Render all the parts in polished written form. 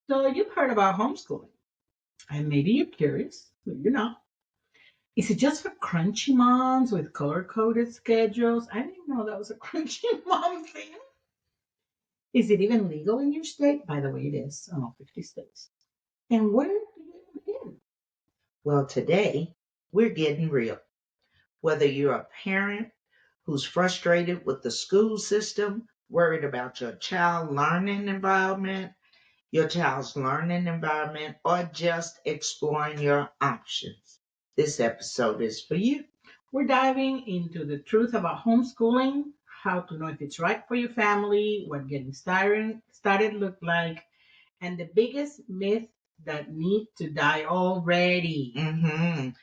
So you've heard about homeschooling, and maybe you're curious, maybe you're not. Is it just for crunchy moms with color-coded schedules? I didn't know that was a crunchy mom thing. Is it even legal in your state? By the way, it is in all 50 states. And where do you begin? Well, today we're getting real. Whether you're a parent who's frustrated with the school system, worried about your child's learning environment, or just exploring your options, this episode is for you. We're diving into the truth about homeschooling, how to know if it's right for your family, what getting started look like, and the biggest myth that need to die already. And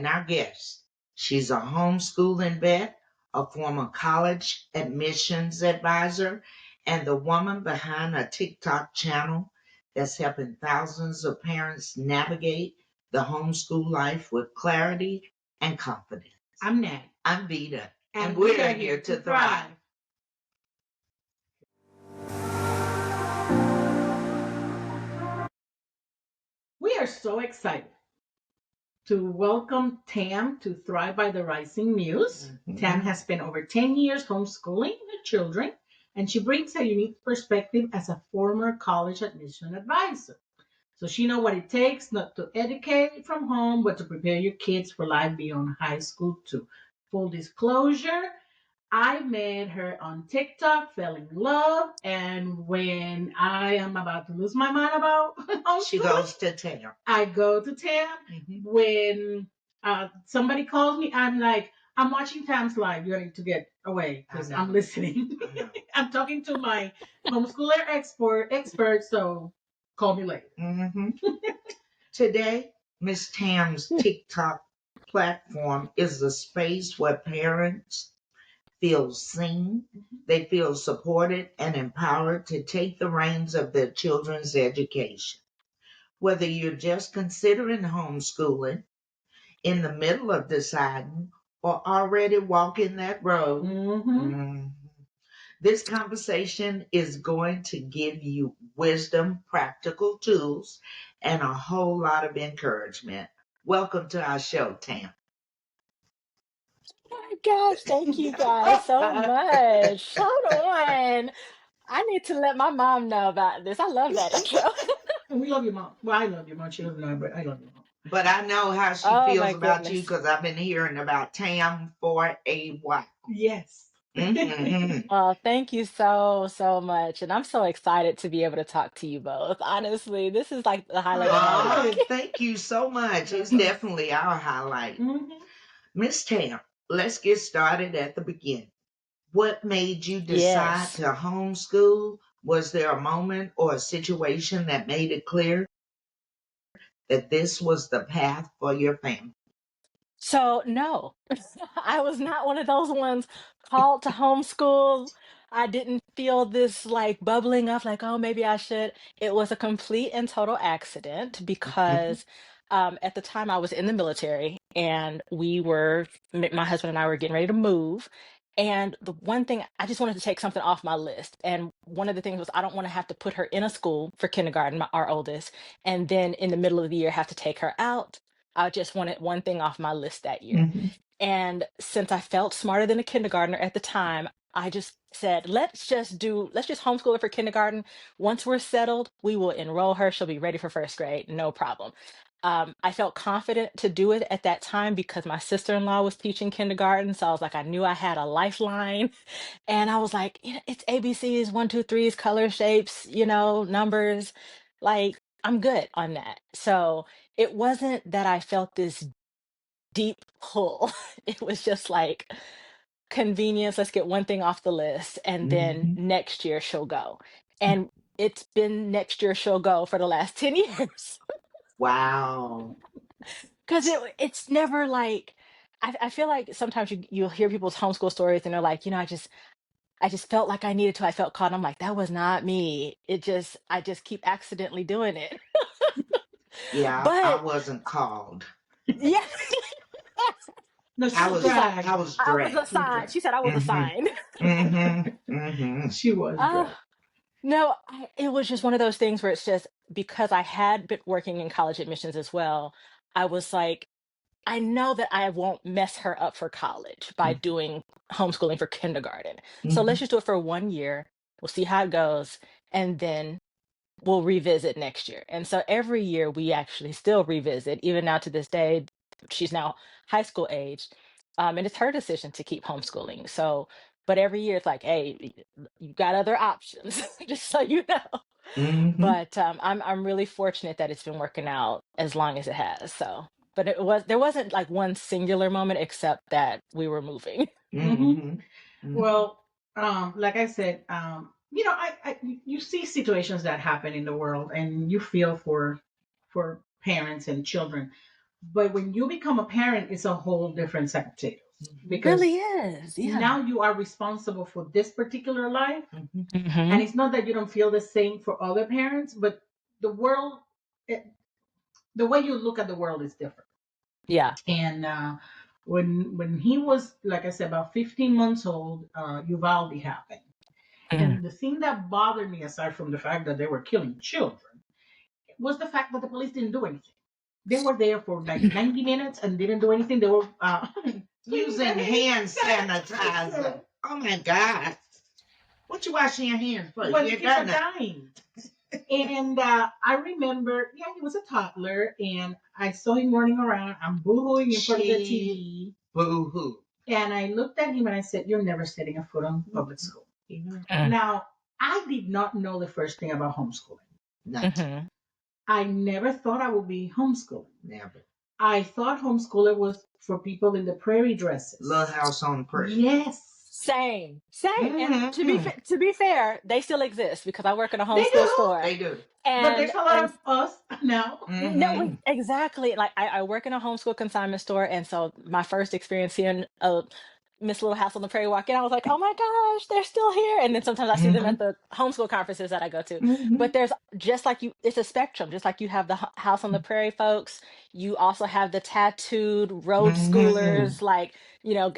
our guest, she's a homeschooling vet, a former college admissions advisor, and the woman behind a TikTok channel that's helping thousands of parents navigate the homeschool life with clarity and confidence. I'm Nat. I'm Vita. And we're here to thrive. We are so excited to welcome Tam to Thrive by the Rising Muse. Tam has spent over 10 years homeschooling her children, and she brings a unique perspective as a former college admission advisor. So she knows what it takes not to educate from home, but to prepare your kids for life beyond high school too. Full disclosure, I met her on TikTok, fell in love, and when I am about to lose my mind about She goes to Tam. I go to Tam. When somebody calls me, I'm like, I'm watching Tam's live. You need to get away because I'm listening. I'm talking to my homeschooler expert, so call me later. Today, Miss Tam's TikTok platform is a space where parents feel seen, they feel supported and empowered to take the reins of their children's education. Whether you're just considering homeschooling, in the middle of deciding, or already walking that road, this conversation is going to give you wisdom, practical tools, and a whole lot of encouragement. Welcome to our show, Tam. Oh my gosh, thank you guys so much. Hold on. I need to let my mom know about this. I love that intro. And we love your mom. Well, I love your mom. She doesn't know, but I love your mom. But I know how she Oh feels my about you goodness. because I've been hearing about Tam for a while. Yes. Well, thank you so much. And I'm so excited to be able to talk to you both. Honestly, this is like the highlight of my week. Thank you so much. It's definitely our highlight. Miss Tam, let's get started at the beginning. What made you decide Yes. to homeschool? Was there a moment or a situation that made it clear that this was the path for your family? So, no, I was not one of those ones called to homeschool. I didn't feel this like bubbling up, like, oh, maybe I should. It was a complete and total accident because at the time I was in the military and my husband and I were getting ready to move. And the one thing I just wanted to take something off my list. And one of the things was I don't want to have to put her in a school for kindergarten, our oldest, and then in the middle of the year have to take her out. I just wanted one thing off my list that year. And since I felt smarter than a kindergartner at the time, I just said, let's just homeschool her for kindergarten. Once we're settled, we will enroll her. She'll be ready for first grade, no problem. I felt confident to do it at that time because my sister-in-law was teaching kindergarten. So I was like, I knew I had a lifeline. And I was like, it's ABCs, one, two, threes, color shapes, numbers. Like, I'm good on that. So it wasn't that I felt this deep pull. It was just like convenience. Let's get one thing off the list. And then next year she'll go. And it's been next year she'll go for the last 10 years. Wow. Because it's never like, I feel like sometimes you'll hear people's homeschool stories and they're like, I just felt like I needed to. I felt caught. I'm like, that was not me. I just keep accidentally doing it. Yeah, I But wasn't called. yeah, No, I was dragged. I was dragged. assigned. She said I was assigned. She was dragged. No, it was just one of those things where it's just because I had been working in college admissions as well, I was like, I know that I won't mess her up for college by doing homeschooling for kindergarten. So let's just do it for 1 year. We'll see how it goes. And then we'll revisit next year. And so every year we actually still revisit, even now to this day. She's now high school age. And it's her decision to keep homeschooling. So, but every year it's like, hey, you got other options, just so you know. But I'm really fortunate that it's been working out as long as it has. So, but there wasn't like one singular moment except that we were moving. Well, like I said, you see situations that happen in the world, and you feel for parents and children. But when you become a parent, it's a whole different set of potatoes It because really is. Yeah. now you are responsible for this particular life, Mhm. and it's not that you don't feel the same for other parents, but the world, the way you look at the world is different. Yeah. And when he was, like I said, about 15 months old, Uvalde happened. Mm. And the thing that bothered me, aside from the fact that they were killing children, was the fact that the police didn't do anything. They were there for like 90 minutes and didn't do anything. They were Using hand sanitizer. Oh my God. What you washing your hands for? But You kids are done that. dying. And I remember, he was a toddler, and I saw him running around. I'm boohooing in front of the TV. Boo hoo. And I looked at him and I said, "You're never setting a foot on public school." Now, I did not know the first thing about homeschooling. Mhm. I never thought I would be homeschooling. Never. I thought homeschooler was for people in the prairie dresses. Little house on the prairie. Yes. Same. And to be fair, they still exist because I work in a They homeschool do. store. They do. But there's a lot of us now. No, exactly. Like I work in a homeschool consignment store, and so my first experience seeing a Miss Little House on the Prairie walk in, I was like, "Oh my gosh, they're still here!" And then sometimes I see them at the homeschool conferences that I go to. But there's just like it's a spectrum. Just like you have the House on the Prairie folks, you also have the tattooed road schoolers. Like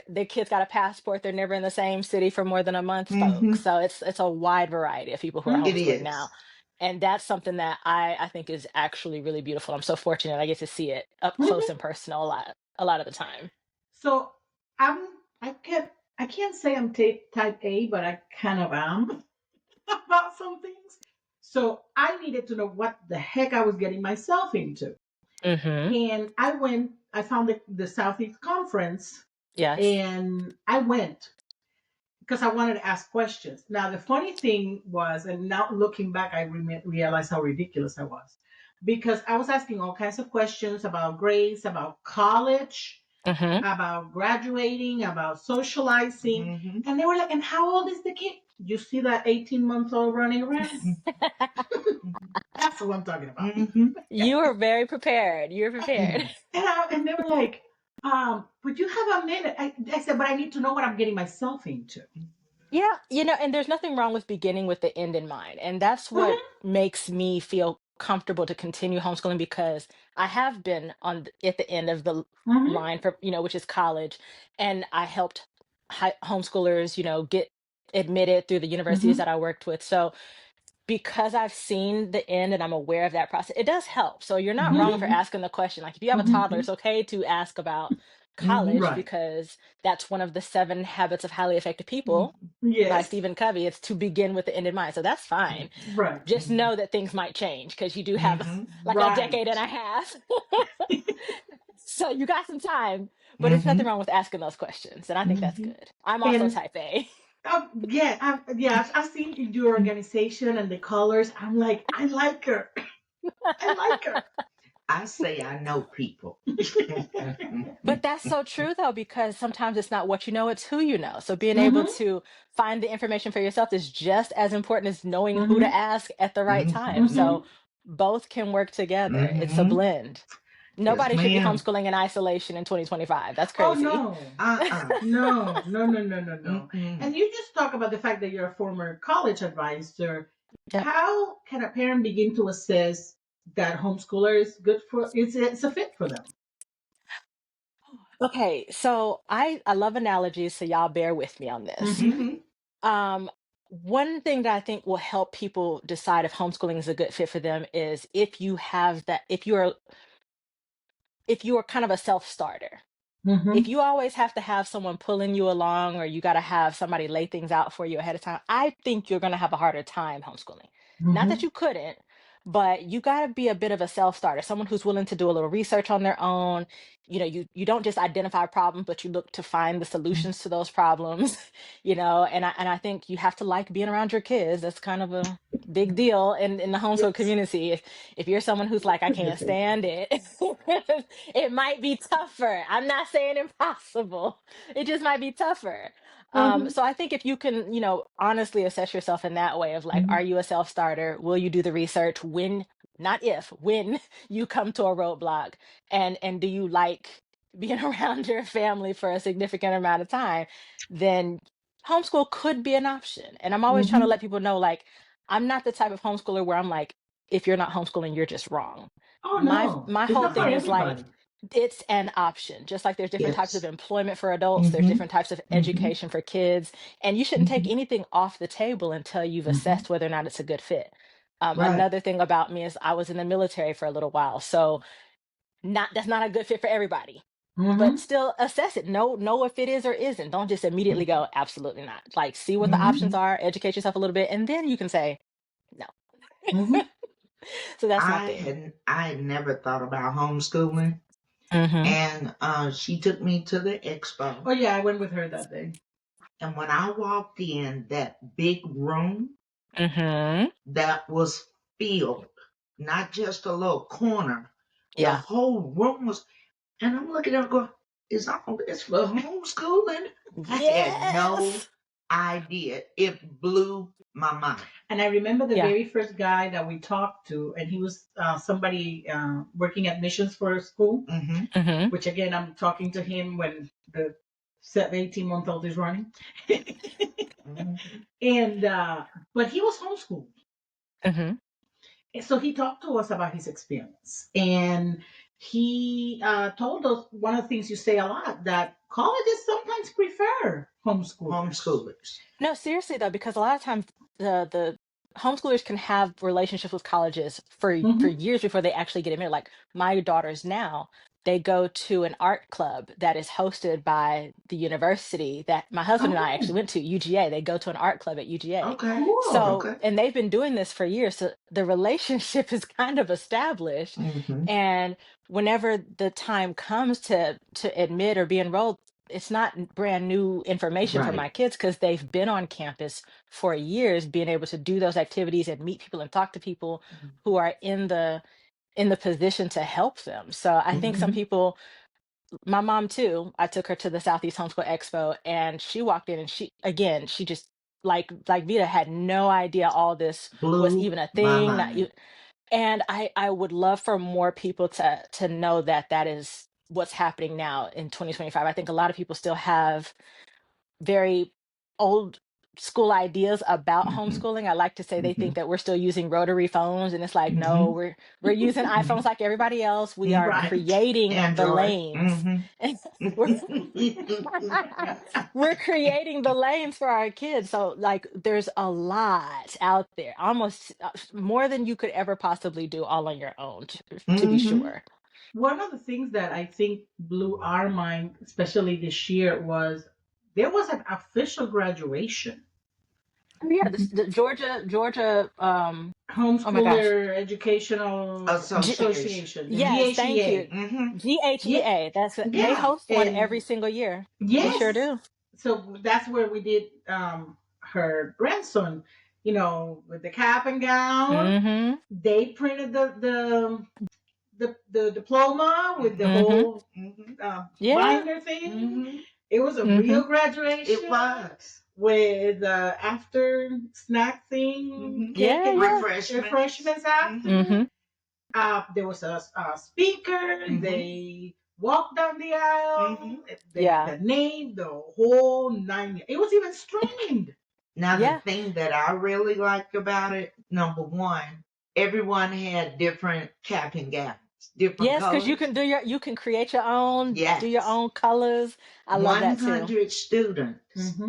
their kids got a passport; they're never in the same city for more than a month, folks. So it's a wide variety of people who are It homeschooling is. now. And that's something that I think is actually really beautiful. I'm so fortunate I get to see it up close and personal a lot of the time. So I'm I can't say I'm type A, but I kind of am about some things. So I needed to know what the heck I was getting myself into. Mm-hmm. And I found the Southeast Conference, Yes. and I went because I wanted to ask questions. Now, the funny thing was, and now looking back, I realized how ridiculous I was because I was asking all kinds of questions about grades, about college, Mm-hmm. about graduating, about socializing. And they were like, "And how old is the kid?" You see that 18-month-old running around? That's what I'm talking about. You were very prepared. You were prepared. And they were like, "Would you have a minute?" I said, "But I need to know what I'm getting myself into." Yeah, and there's nothing wrong with beginning with the end in mind. And that's what makes me feel comfortable to continue homeschooling because I have been at the end of the line for, which is college. And I helped homeschoolers, get admitted through the universities that I worked with. So because I've seen the end and I'm aware of that process, it does help. So you're not wrong for asking the question. Like if you have a toddler, it's okay to ask about college Right. because that's one of the 7 habits of highly effective people by Yes. Stephen Covey. It's to begin with the end in mind. So that's fine. Right. Just know that things might change because you do have like a decade and a half. So you got some time, but it's nothing wrong with asking those questions. And I think that's good. I'm also And type A. I've seen your organization and the colors. I'm like, I like her. I like her. I say I know people. But that's so true though, because sometimes it's not what you know, it's who you know. So being able Mhm. to find the information for yourself is just as important as knowing who to ask at the right time. So both can work together. It's a blend. Nobody should be ma'am. homeschooling in isolation in 2025. That's Oh crazy. no. No. And you just talk about the fact that you're a former college advisor. Yep. How can a parent begin to assess that homeschooler is good for it's a fit for them? Okay, so I love analogies, so y'all bear with me on this. Um, one thing that I think will help people decide if homeschooling is a good fit for them is if you have that, if you are kind of a self-starter. If Mm-hmm. you always have to have someone pulling you along, or you got to have somebody lay things out for you ahead of time, I think you're going to have a harder time homeschooling. Not that Mm-hmm. you couldn't, but you got to be a bit of a self-starter, someone who's willing to do a little research on their own. You don't just identify problems, but you look to find the solutions to those problems. And I think you have to like being around your kids. That's kind of a big deal in the homeschool Yes. community. If you're someone who's like, I can't stand it, it might be tougher. I'm not saying impossible. It just might be tougher. Mm-hmm. So I think if you can, honestly assess yourself in that way of like, Mm-hmm. are you a self-starter? Will you do the research not if, when you come to a roadblock? And do you like being around your family for a significant amount of time? Then homeschool could be an option. And I'm always trying to Mm-hmm. let people know, like, I'm not the type of homeschooler where I'm like, if you're not homeschooling, you're just wrong. Oh My no, my it's whole not for thing is like, everybody. it's an option. Just like there's different types of Yes. employment for adults, there's Mm-hmm. different types of Mm-hmm. education for kids, and you shouldn't take Mm-hmm. anything off the table until you've Mm-hmm. assessed whether or not it's a good fit. Right. Another thing about me is I was in the military for a little while, so not that's not a good fit for everybody. But Mm-hmm. still assess it. Know if it is or isn't. Don't just immediately go, absolutely not. Like, see what the Mm-hmm. options are, educate yourself a little bit, and then you can say no. Mm-hmm. So that's my I thing. had I had never thought about homeschooling, Mm-hmm. and she took me to the expo. Oh yeah, I went with her that day. And when I walked in that big room Mm-hmm. that was filled, not just a little corner, the Yeah. whole room was, and I'm looking at it going, is all this for homeschooling? I had no Yes. idea. It blew my mind. And I remember the Yeah. very first guy that we talked to, and he was somebody working admissions for a school. Mm-hmm. Mm-hmm. Which again, I'm talking to him when the 18-month-old is running. Mm-hmm. And but he was homeschooled. Mm-hmm. And so he talked to us about his experience. And he told us one of the things you say a lot, that colleges sometimes prefer homeschoolers. Homeschoolers. No, seriously though, because a lot of times the homeschoolers can have relationships with colleges for Mm-hmm. years before they actually get admitted. Like my daughters now, they go to an art club that is hosted by the university that my husband and I actually Oh, went to, UGA. They go to an art club at UGA. Okay. cool. So, Okay. and they've been doing this for years. So the relationship is kind of established. Mm-hmm. And whenever the time comes to admit or be enrolled, it's not brand new information for Right. my kids because they've been on campus for years, being able to do those activities and meet people and talk to people who are in the position to help them. So I think some Mm-hmm. people, my mom too, I took her to the Southeast Homeschool Expo, and she walked in and she just like Vita had no idea all this was Blew even a my thing. mind. And I would love for more people to know that that is what's happening now in 2025. I think a lot of people still have very old school ideas about Mm-hmm. homeschooling. I like to say they Mm-hmm. think that we're still using rotary phones, and it's like, no, Mm-hmm. we're using iPhones like everybody else. We are Mm-hmm. Right. creating the Android. lanes. Mm-hmm. we're we're creating the lanes for our kids. So like there's a lot out there, almost more than you could ever possibly do all on your own, to be Mm-hmm. sure. One of the things that I think blew our mind, especially this year, was there was an official graduation. Oh, yeah, the Georgia oh my gosh. Homeschooler Educational G- Association. Association, the yes, thank you. GHEA. Mm-hmm. Yeah, GHEA. They Yeah. host one every and single year. They sure yes, do. so that's where we did her grandson. With the cap and gown. Mm-hmm. They printed the diploma with the Mm-hmm. Mm-hmm. whole Mm-hmm. Yeah. binder thing. Mm-hmm. It was a Mm-hmm. real graduation. It was. With after snack thing, Mm-hmm. cake Yeah, and yeah. refreshments after. Mm-hmm. There was a speaker. Mm-hmm. They walked down the aisle. Mm-hmm. Yeah. The name, the whole nine. It was even streamed. Now, the Yeah. thing that I really liked about it, number one, everyone had different cap and gowns. different Yes, because colors. you can create your own, do your Yes. own colors. I love that too. 100 students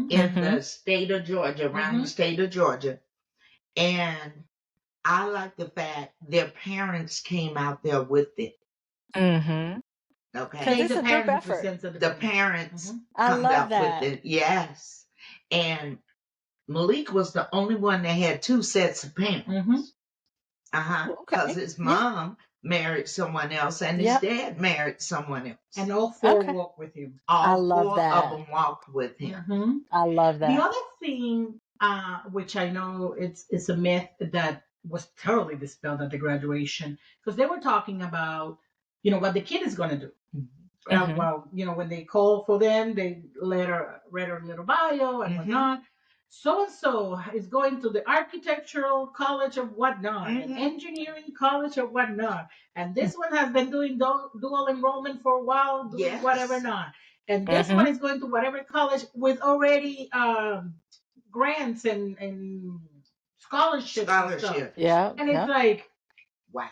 in the state of Georgia, around the state of Georgia. And I like the fact their parents came out there with it. Mm-hmm. Okay. Because it's The a group parents effort. presented The parents I comes love out with that. it. Yes. And Malik was the only one that had two sets of parents. Oh, Because okay. his Yeah. mom married someone else and his Yep. dad married someone else. And all four Okay. walk with him. I All love four that. of them walked with him. I love The that. other thing, which I know it's a myth that was totally dispelled at the graduation, because they were talking about, what the kid is going to do. Mhm. Well, when they call for them, they read her little bio and whatnot. So and so is going to the architectural college of whatnot, and engineering college of whatnot, and this one has been doing dual enrollment for a while, doing whatever not, and this one is going to whatever college with already grants and scholarships and stuff. Yeah. And it's Yeah. like, Wow.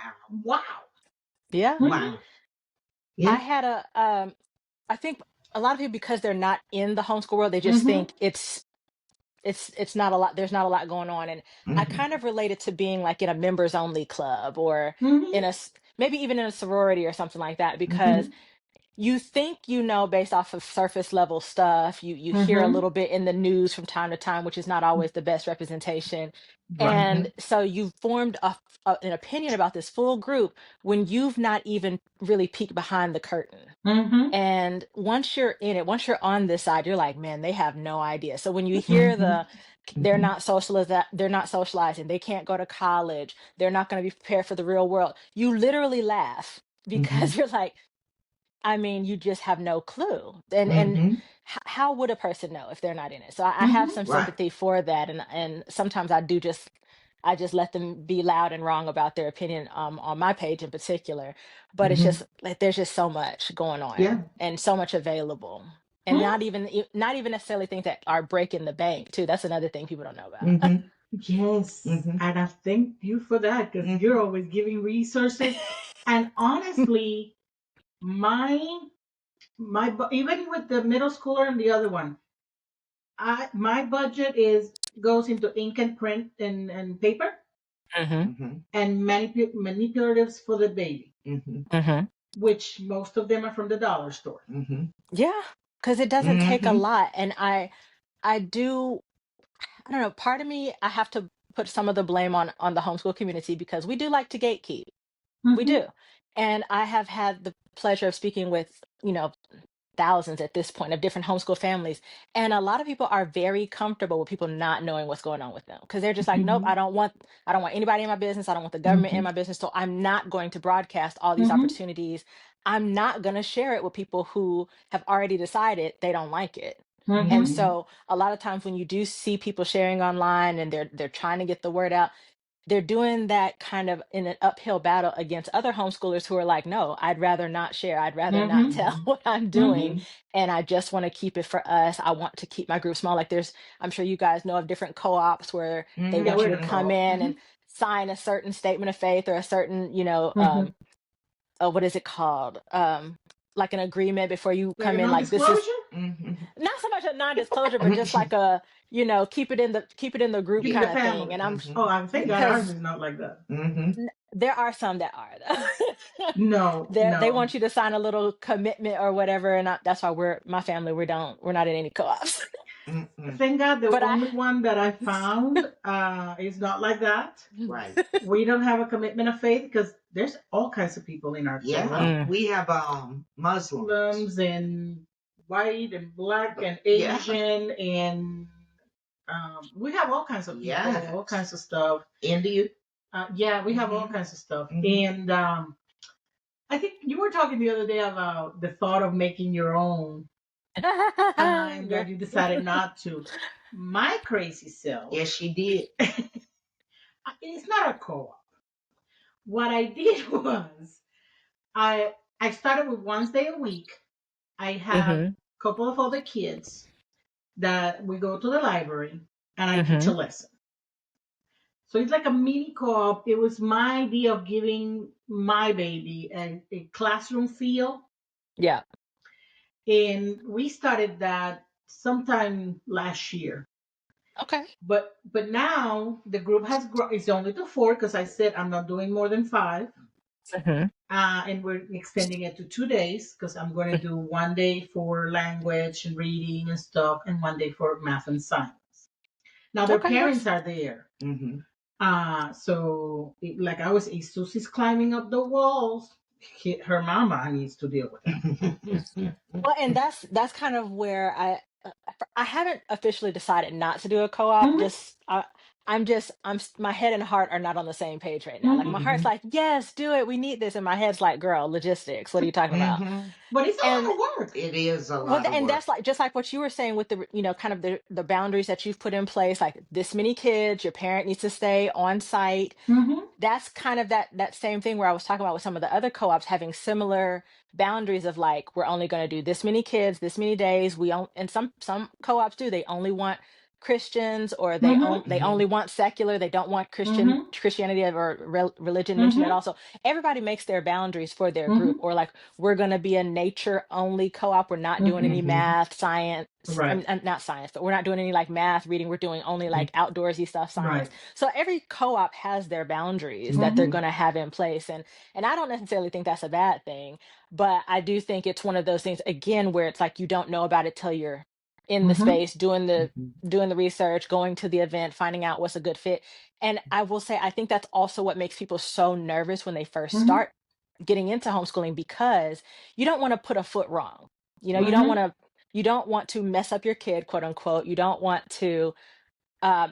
Yeah. Wow. Yeah. I had I think a lot of people, because they're not in the homeschool world, they just think it's not a lot, there's not a lot going on. And I kind of related to being like in a members only club, or in maybe even in a sorority or something like that, because you think, based off of surface level stuff, you hear a little bit in the news from time to time, which is not always the best representation. Right. And so you've formed an opinion about this full group when you've not even really peeked behind the curtain. And once you're in it, once you're on this side, you're like, man, they have no idea. So when you hear they're not they're not socializing, they can't go to college, they're not going to be prepared for the real world, you literally laugh, because you're like, I mean, you just have no clue. And how would a person know if they're not in it? So I have some Right. sympathy for that, and sometimes I just let them be loud and wrong about their opinion, on my page in particular. But it's just like there's just so much going on, Yeah. and so much available, and not even necessarily things that are breaking the bank too. That's another thing people don't know about. Yes, and I thank you for that, because you're always giving resources. And honestly, even with the middle schooler and the other one, my budget goes into ink and print and paper and manipulatives for the baby, which most of them are from the dollar store. Yeah, because it doesn't take a lot, and I do. I don't know. Part of me, I have to put some of the blame on the homeschool community, because we do like to gatekeep. We do. And I have had the pleasure of speaking with, thousands at this point of different homeschool families. And a lot of people are very comfortable with people not knowing what's going on with them, because they're just like, nope, I don't want anybody in my business. I don't want the government in my business. So I'm not going to broadcast all these opportunities. I'm not going to share it with people who have already decided they don't like it. And so a lot of times when you do see people sharing online and they're trying to get the word out, they're doing that kind of in an uphill battle against other homeschoolers who are like, no, I'd rather not share. I'd rather not tell what I'm doing. And I just want to keep it for us. I want to keep my group small. Like I'm sure you guys know of different co-ops where they want you to come in and sign a certain statement of faith, or a certain, what is it called? Like an agreement before you come in, like this is not so much a non-disclosure, but just like a, keep it in the group kind of thing. And I'm thinking ours is not like that. There are some that are though. No, They want you to sign a little commitment or whatever, and that's why my family, we're not in any co-ops. Thank God the But only one that I found is not like that. Right. We don't have a commitment of faith, because there's all kinds of people in our Yeah. We have Muslims and white and black and Asian and we have all kinds of people, all kinds of stuff. India. We have all kinds of stuff. And I think you were talking the other day about the thought of making your own, and that you decided not to. My crazy self. Yes, she did. It's not a co-op. What I did was I started with Wednesday a week. I have a couple of other kids that we go to the library, and I teach a lesson. So it's like a mini co-op. It was my idea of giving my baby a classroom feel. Yeah. And we started that sometime last year. Okay. But now the group has grown. It's only to four because I said I'm not doing more than five. Mhm. And we're extending it to 2 days because I'm going to do one day for language and reading and stuff, and one day for math and science. Now their Okay, parents that's are there. Mm-hmm. Like I was, Susie's climbing up the walls. Her mama needs to deal with that. well, and that's kind of where I haven't officially decided not to do a co-op. Hmm. Just my head and heart are not on the same page right now. Like Hmm. my heart's Mm-hmm. like, yes, do it. We need this, and my head's like, girl, logistics. What are you talking about? Mm-hmm. But it's a And lot of work. It is a well, lot of and work. that's like just like what you were saying with the kind of the boundaries that you've put in place. Like this many kids, your parent needs to stay on site. Hmm. That's kind of that same thing where I was talking about with some of the other co-ops having similar boundaries of like we're only going to do this many kids this many days. And some co-ops do, they only want Christians, or Hmm. they Mm-hmm. only want secular, they don't want Hmm. Christianity or religion mentioned at Hmm. all. So everybody makes their boundaries for their group. Hmm. Or like we're going to be a nature only co-op, we're not doing Hmm. any Mm-hmm. math, science, Right. not science, but we're not doing any like math reading, we're doing only like outdoorsy stuff, science. Right. So every co-op has their boundaries that they're Hmm. going to have in place, and I don't necessarily think that's a bad thing, but I do think it's one of those things again where it's like you don't know about it till you're in the Hmm. space doing the research, going to the event, finding out what's a good fit. And I will say I think that's also what makes people so nervous when they first Hmm. start getting into homeschooling, because you don't want to put a foot wrong. Hmm. You don't want to mess up your kid, quote unquote. You don't want to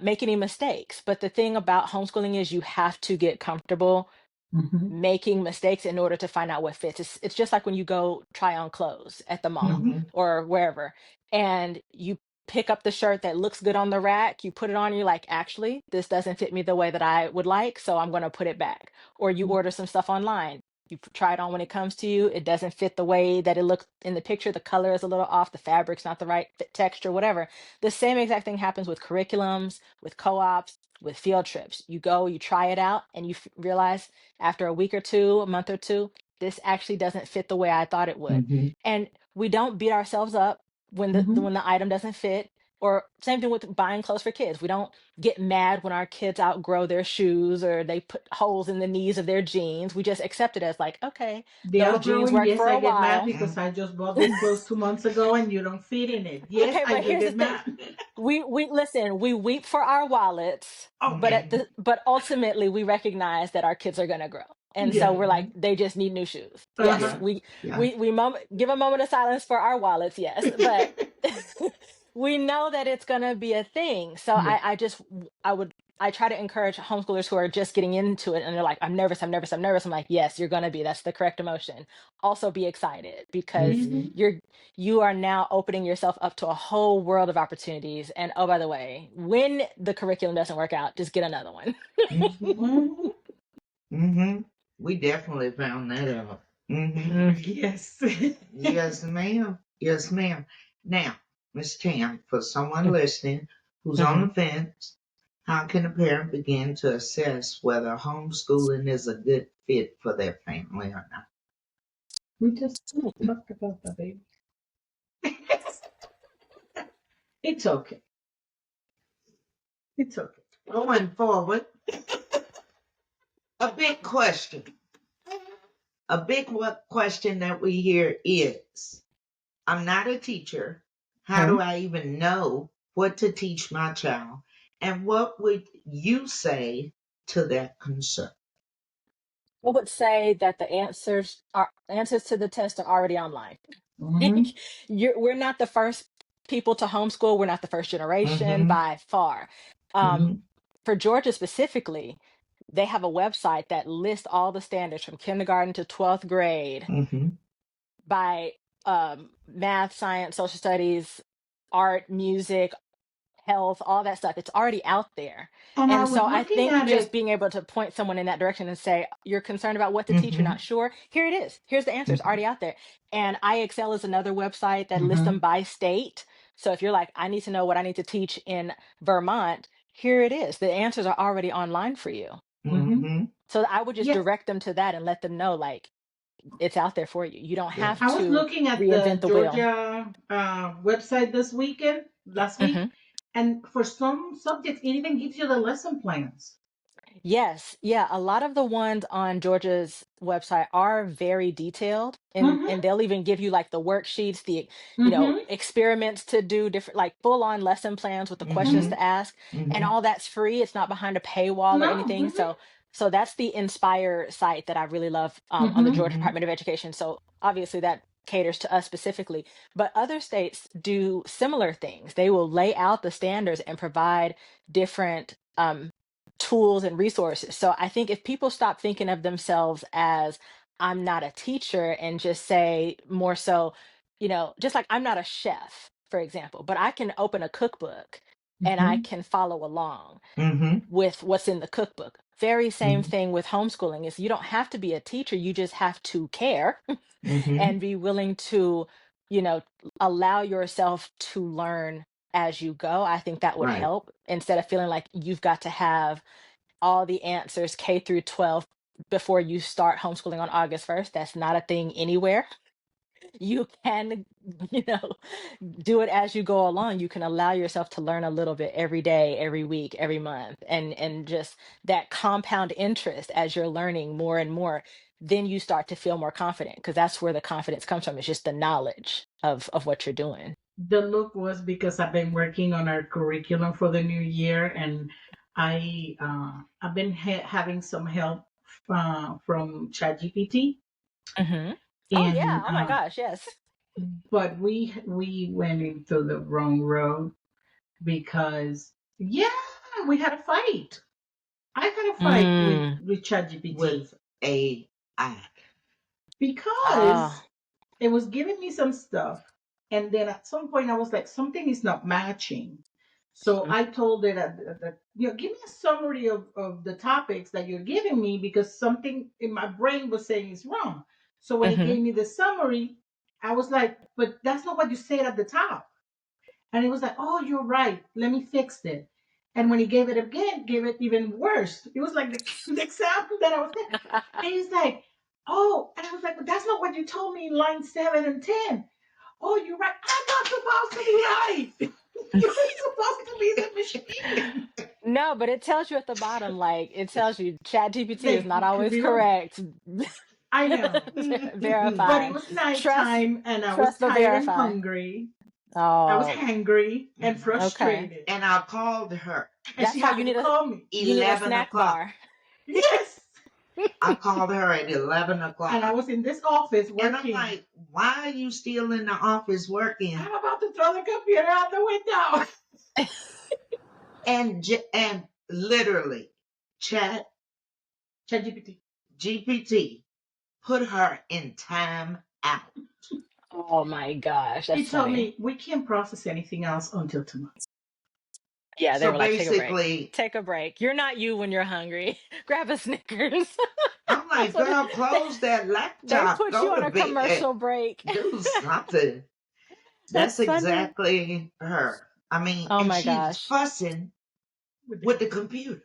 make any mistakes. But the thing about homeschooling is you have to get comfortable Hmm. making mistakes in order to find out what fits. It's just like when you go try on clothes at the mall Mm-hmm. or wherever, and you pick up the shirt that looks good on the rack, you put it on, you're like, actually, this doesn't fit me the way that I would like, so I'm going to put it back. Or you order some stuff online. You try it on, when it comes to you, it doesn't fit the way that it looks in the picture. The color is a little off, the fabric's not the right texture, whatever. The same exact thing happens with curriculums, with co-ops, with field trips. You go, you try it out, and you realize after a week or two, a month or two, this actually doesn't fit the way I thought it would. Mm-hmm. And we don't beat ourselves up when Hmm. when the item doesn't fit. Or same thing with buying clothes for kids. We don't get mad when our kids outgrow their shoes or they put holes in the knees of their jeans. We just accept it as like, okay, The those jeans outgrowing, worked yes, for I a get mad while. because I just bought this clothes 2 months ago and you don't fit in it. Yes, Okay, I but do here's the get thing. mad. We listen, we weep for our wallets, but Okay. but ultimately we recognize that our kids are going to grow. And so Yeah. we're Mm-hmm. like, they just need new shoes. Yes, Uh-huh. Yeah. Yeah. give a moment of silence for our wallets, yes, but we know that it's going to be a thing. So Yeah. I try to encourage homeschoolers who are just getting into it and they're like, I'm nervous, I'm nervous, I'm nervous. I'm like, yes, you're going to be. That's the correct emotion. Also be excited, because Mm-hmm. Hmm. you are now opening yourself up to a whole world of opportunities. And oh, by the way, when the curriculum doesn't work out, just get another one. Mm-hmm. Hmm. Mm-hmm. We definitely found that out. Mm-hmm. Yes. Yes, ma'am. Yes, ma'am. Now, Miss Tam, for someone listening who's on Mhm. the fence, how can a parent begin to assess whether homeschooling is a good fit for their family or not? We just talked about that, baby. It's okay. It's okay. Going forward, a big question. A big question that we hear is, I'm not a teacher. How do Okay. I even know what to teach my child? And what would you say to that concern? I would say that the answers to the test are already online. Hmm. We're not the first people to homeschool. We're not the first generation Mm-hmm. by far. Mm-hmm. For Georgia specifically, they have a website that lists all the standards from kindergarten to 12th grade Mm-hmm. by math, science, social studies, art, music, health, all that stuff. It's already out there. And I And was so I looking think at just it. being able to point someone in that direction and say, you're concerned about what to teach, you're Mm-hmm. not sure. Here it is. Here's the answer. It's already out there. And iExcel is another website that lists Hmm. them by state. So if you're like, I need to know what I need to teach in Vermont, here it is. The answers are already online for you. Mm-hmm. So I would just Yeah. direct them to that and let them know, like, it's out there for you. You don't Yeah. have I was to looking at the reinvent the wheel. Georgia website last week, Hmm. and for some subjects, it even gives you the lesson plans. Yes, yeah, a lot of the ones on Georgia's website are very detailed, and Mm-hmm. they'll even give you like the worksheets, the Mm-hmm. experiments to do, different like full on lesson plans with the questions Mm-hmm. Mm-hmm. to ask, and Mm-hmm. all that's free. It's not behind a paywall or No. anything. Mm-hmm. So that's the Inspire site that I really love, on the Mm-hmm. Georgia Mm-hmm. Department of Education. So obviously that caters to us specifically, but other states do similar things. They will lay out the standards and provide different tools and resources. So I think if people stop thinking of themselves as, I'm not a teacher, and just say more so, just like I'm not a chef, for example, but I can open a cookbook and I Mm-hmm. can follow along Mm-hmm. with what's in the cookbook. Very same Mm-hmm. thing with homeschooling, is you don't have to be a teacher, you just have to care Mm-hmm. and be willing to, you know, allow yourself to learn as you go. I think that would Right. help, instead of feeling like you've got to have all the answers K through 12 before you start homeschooling on August 1st. That's not a thing anywhere. You can, you know, do it as you go along. You can allow yourself to learn a little bit every day, every week, every month, and just that compound interest as you're learning more and more. Then you start to feel more confident, because that's where the confidence comes from. It's just the knowledge of what you're doing. The look was because I've been working on our curriculum for the new year, and I've been having some help from ChatGPT, Hmm. Oh and yeah. Oh my gosh. Yes. but we went into the wrong road because yeah, we had a fight. I had a fight with Mm. ChatGPT With AI. because Ah. it was giving me some stuff, and then at some point I was like, something is not matching. So I told it that give me a summary of the topics that you're giving me, because something in my brain was saying is wrong. So when it Mm-hmm. gave me the summary, I was like, but that's not what you said at the top. And it was like, oh, you're right. Let me fix it. And when he gave it again, gave it even worse. It was like the example that I was saying. And he's like, oh, and I was like, but that's not what you told me in line 7 and 10. Oh, you're right. I'm not supposed to be right. You're supposed to be the machine. No, but it tells you at the bottom, like it tells you ChatGPT is They not could always be wrong. correct. I know. But Verify. it was Trust, nighttime and I was trust but tired and verify. hungry. I was Oh, hangry and okay. frustrated. And I called her And she That's why happened to call me. you need a 11 snack o'clock. bar. Yes. I called her at 11 o'clock. And I was in this office And I'm working. like, why are you still in the office working? I'm about to throw the computer out the window. And literally, Chat ChatGPT. GPT put her in time out. Oh my gosh, He that's told funny. me we can't process anything else until tomorrow. Yeah, they So were like, take a break. basically, Take a break. You're not you when you're hungry. Grab a Snickers. I'm That's like, what girl, they, close that they laptop, put you go on to a bed, commercial break. do something. That's That's funny. exactly her. I mean, Oh and my she's gosh. fussing with the computer.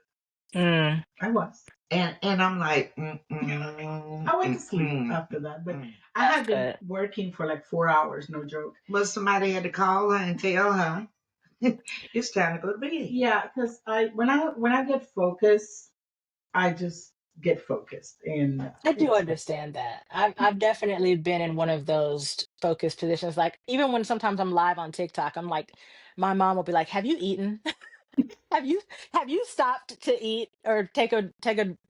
Mm, I was. And I'm like, I went to sleep after that, but I that's had been good. working for like 4 hours, no joke. But somebody had to call her and tell her it's time to go to bed. Yeah, because when I get focused, I just get focused, and I do it's understand that. I've definitely been in one of those focused positions. Like even when sometimes I'm live on TikTok, I'm like, my mom will be like, "Have you eaten? Have you have you stopped to eat or take a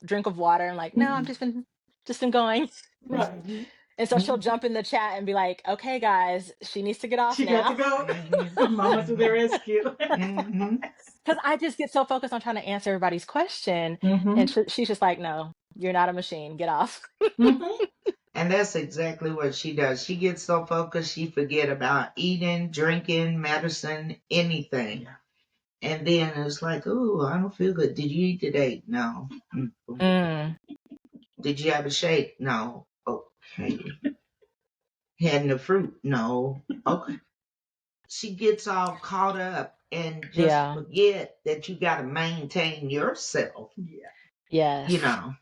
drink of water?" And like, no, I've just been going. right. Mm-hmm. And so she'll jump in the chat and be like, "Okay, guys, she needs to get off She got to now." go. Mama to the Mm-hmm. rescue. Mm-hmm. Because I just get so focused on trying to answer everybody's question, and Mm-hmm. she's just like, "No, you're not a machine. Get off." Mm-hmm. And that's exactly what she does. She gets so focused she forget about eating, drinking, medicine, anything. Yeah. And then it's like, oh, I don't feel good. Did you eat today? No. Mm-mm. Mm. Did you have a shake? No. Okay. Had the fruit? No. Okay. She gets all caught up and just Yeah. forget that you got to maintain yourself, Yeah. you Yes. know.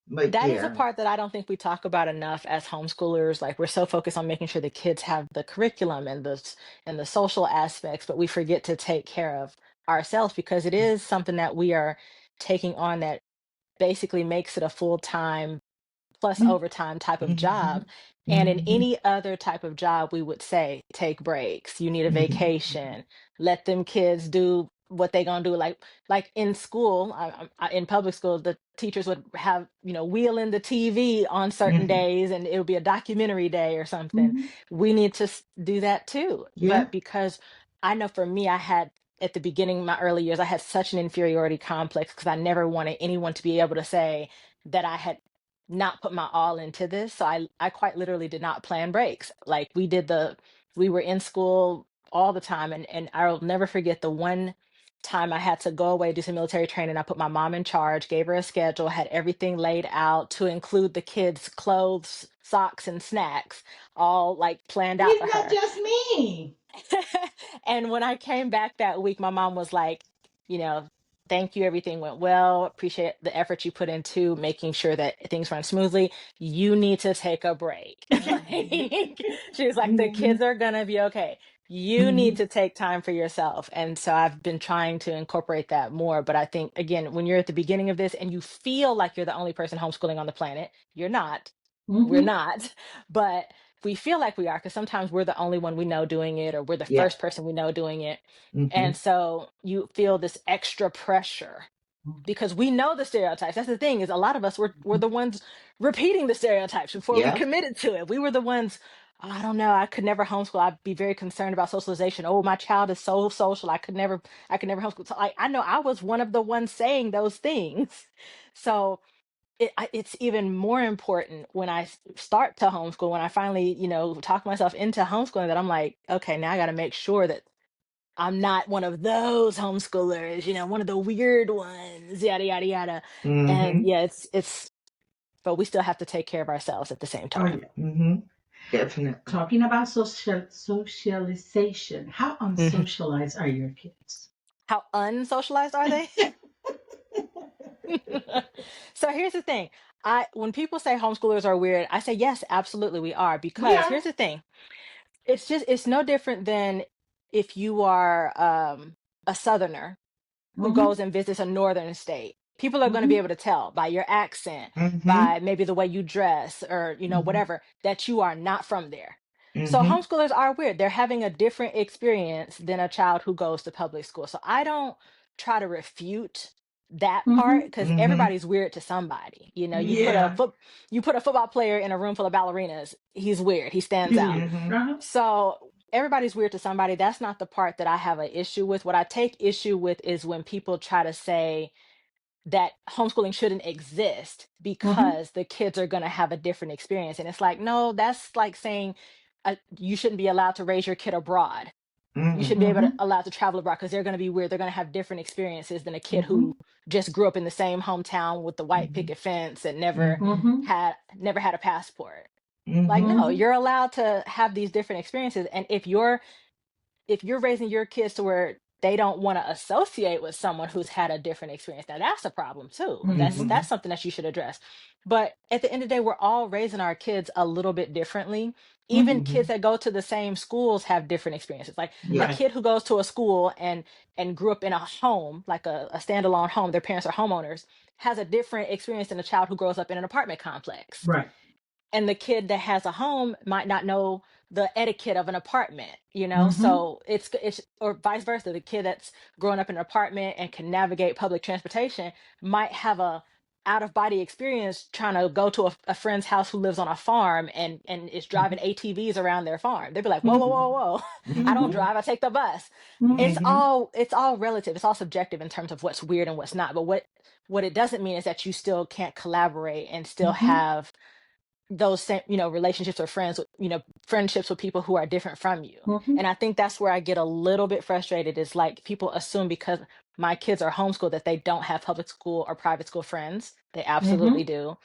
But That is a yeah. part that I don't think we talk about enough as homeschoolers. Like we're so focused on making sure the kids have the curriculum and and the social aspects, but we forget to take care of ourselves because it is something that we are taking on that basically makes it a full-time plus overtime type of Mm-hmm. job. And in Mm-hmm. any other type of job, we would say take breaks. You need a Mm-hmm. vacation. Let them kids do what they gonna do. Like in school, in public school, the teachers would have wheel in the TV on certain Mm-hmm. days, and it would be a documentary day or something. Mm-hmm. We need to do that too. Yeah. But because I know for me, I had at the beginning of my early years, I had such an inferiority complex because I never wanted anyone to be able to say that I had not put my all into this. So I quite literally did not plan breaks. Like we were in school all the time, and I'll never forget the one time I had to go away do some military training. I put my mom in charge, gave her a schedule, had everything laid out to include the kids' clothes, socks, and snacks, all like planned out for Isn't that her. just me? And when I came back that week, my mom was like, you know, thank you. Everything went well. Appreciate the effort you put into making sure that things run smoothly. You need to take a break. Like, she was like, the Mm-hmm. kids are going to be okay. You need Mm-hmm. to take time for yourself. And so I've been trying to incorporate that more. But I think, again, when you're at the beginning of this and you feel like you're the only person homeschooling on the planet, you're not. We're Mm-hmm. not. But we feel like we are because sometimes we're the only one we know doing it, or we're the Yeah. first person we know doing it. Mm-hmm. And so you feel this extra pressure because we know the stereotypes. That's the thing, is a lot of us were the ones repeating the stereotypes before we Yeah. committed to it. We were the ones, "Oh, I don't know, I could never homeschool. I'd be very concerned about socialization. Oh, my child is so social. I could never homeschool." So I know I was one of the ones saying those things. So it's even more important when I start to homeschool, when I finally, talk myself into homeschooling, that I'm like, okay, now I got to make sure that I'm not one of those homeschoolers, one of the weird ones, yada, yada, yada. And Mm-hmm. yeah, but we still have to take care of ourselves at the same Oh time. yeah. Mm-hmm. Definitely. Talking about socialization, how Mhm. unsocialized are your kids? How unsocialized are they? So here's the thing. When people say homeschoolers are weird, I say, yes, absolutely we are. We Because are. here's the thing. It's no different than if you are a southerner who Mm-hmm. goes and visits a northern state. People are going to be Mm-hmm. able to tell by your accent, Mm-hmm. by maybe the way you dress, or Mm-hmm. whatever, that you are not from there. So Mm-hmm. homeschoolers are weird. They're having a different experience than a child who goes to public school. So I don't try to refute that part Mm-hmm. because Mm-hmm. everybody's weird to somebody. Yeah. You put a football player in a room full of ballerinas, he's weird. He stands He's out. weird. Mm-hmm. Uh-huh. So everybody's weird to somebody. That's not the part that I have an issue with. What I take issue with is when people try to say that homeschooling shouldn't exist Mm-hmm. because the kids are going to have a different experience. And it's like, no, that's like saying you shouldn't be allowed to raise your kid abroad. You Mm-hmm. should be able to Mm-hmm. allowed to travel abroad because they're going to be weird. They're going to have different experiences than a kid Mm-hmm. who just grew up in the same hometown with the white Mm-hmm. picket fence and Mm-hmm. Mm-hmm. never had a passport. Like, Mm-hmm. no, Mm-hmm. you're allowed to have these different experiences. And if you're raising your kids to where they don't want to associate with someone who's had a different experience, now that's a problem too. that's Mm-hmm. that's something that you should address. But at the end of the day, we're all raising our kids a little bit differently. Even Mm-hmm. kids that go to the same schools have different experiences. Like a Yeah. Right. kid who goes to a school and grew up in a home, like a standalone home, their parents are homeowners, has a different experience than a child who grows up in an apartment complex. Right. And the kid that has a home might not know the etiquette of an apartment, Mm-hmm. so it's or vice versa. The kid that's growing up in an apartment and can navigate public transportation might have a out of body experience trying to go to a friend's house who lives on a farm and is driving ATVs around their farm. They'd be like, whoa, whoa, Mm-hmm. whoa, whoa. I don't Mm-hmm. drive, I take the bus. it's Mm-hmm. Mm-hmm. all it's all relative, it's all subjective in terms of what's weird and what's not. But what it doesn't mean is that you still can't collaborate and still Mm-hmm. have those same relationships or friendships with people who are different from you. Mm-hmm. And I think that's where I get a little bit frustrated, is like people assume because my kids are homeschooled that they don't have public school or private school friends. They absolutely Mm-hmm. do.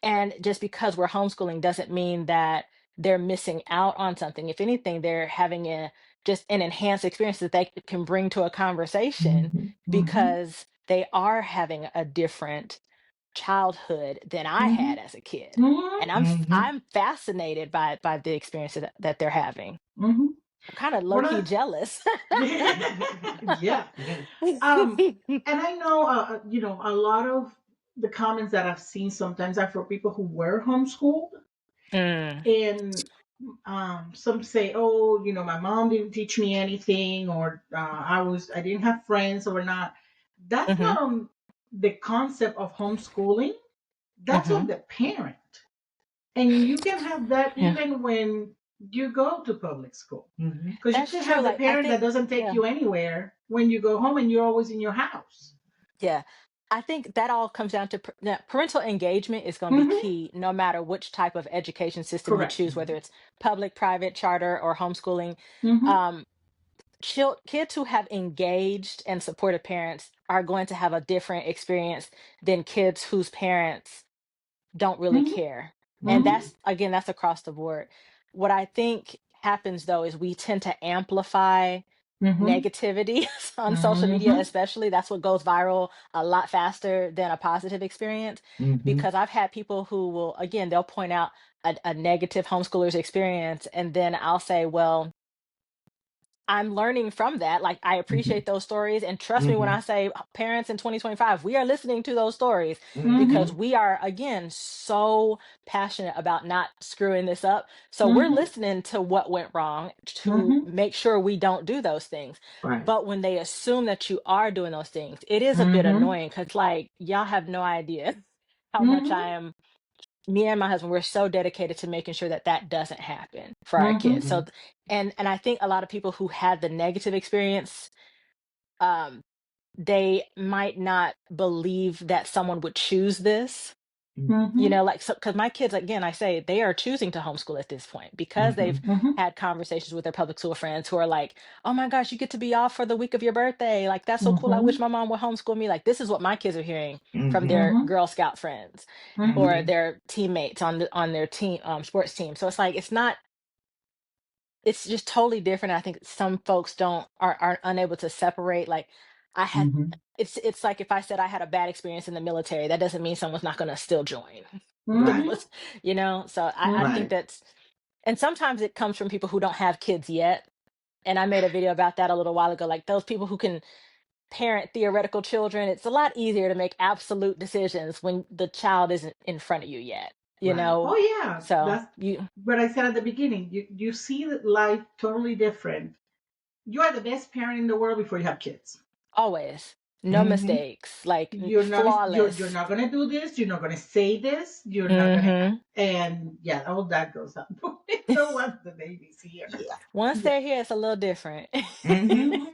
And just because we're homeschooling doesn't mean that they're missing out on something. If anything, they're having just an enhanced experience that they can bring to a conversation Mhm, mhm, because they are having a different childhood than I Mhm. had as a kid. Mhm. And mhm. I'm fascinated by the experiences that they're having. Mhm. I'm kind of low One of key the jealous. yeah. And I know, a lot of the comments that I've seen sometimes are for people who were homeschooled, Mm, and some say, "Oh, my mom didn't teach me anything," or I didn't have friends, or not. That's hmm not on the concept of homeschooling. That's hmm on the parent, and you can have that Yeah, even when you go to public school. Mhm. Because you that's could true. have the Like, I parent that think, doesn't take yeah. you anywhere when you go home and you're always in your house. Yeah. I think that all comes down to parental engagement is going to be Hmm. key no matter which type of education system you Correct. choose, whether it's public, private, charter, or homeschooling. Hmm. Um, kids who have engaged and supportive parents are going to have a different experience than kids whose parents don't really Hmm. care. And Hmm. Mhm. that's, again, that's across the board. What I think happens though is we tend to amplify Hmm. negativity on social media, Hmm. especially. That's what goes viral a lot faster than a positive experience. Mhm. Because I've had people who will, again, they'll point out a negative homeschooler's experience, and then I'll say, well, I'm learning from that. Like, I Mhm. appreciate those stories. And trust me when I Mhm. say, parents in 2025, we are listening to those stories because Mhm. we are, again, so passionate about not screwing this up. So we're Hmm. listening to what went wrong to Hmm. make sure we don't do those things. Right. But when they assume that you are doing those things, it is a bit Hmm. annoying because, like, y'all have no idea how much I Hmm. am, me and my husband, we're so dedicated to making sure that that doesn't happen for our Hmm. kids. So Mhm. and I think a lot of people who had the negative experience, um they might not believe that someone would choose this, Hmm. like, so because my kids, again, I say they are choosing to homeschool at this point because they've Mhm. Hmm. had conversations with their public school friends who are like, oh my gosh, you get to be off for the week of your birthday, like that's so cool, I wish Hmm. my mom would homeschool me. Like, this is what my kids are hearing from Mhm. their Hmm. Girl Scout friends or Hmm. Mhm. their teammates on their team, sports team. So it's like, it's just totally different. I think some folks don't are unable to separate. Like, I had, Mhm. it's like if I said I had a bad experience in the military, that doesn't mean someone's not going to still join, Right. regardless. So I Hmm. think Right. that's, and sometimes it comes from people who don't have kids yet. And I made a video about that a little while ago. Like, those people who can parent theoretical children, it's a lot easier to make absolute decisions when the child isn't in front of you yet. You Right. know, Oh yeah, so that's you what I said at the beginning. You see that life totally different. You are the best parent in the world before you have kids. always, no Mhm. mistakes, like You're flawless. not gonna do this. You're not gonna say this. You're not gonna, Hmm. and yeah, all that goes up. So once the baby's here, Yeah. Once yeah. they're here, it's a little different. Mhm. Hmm.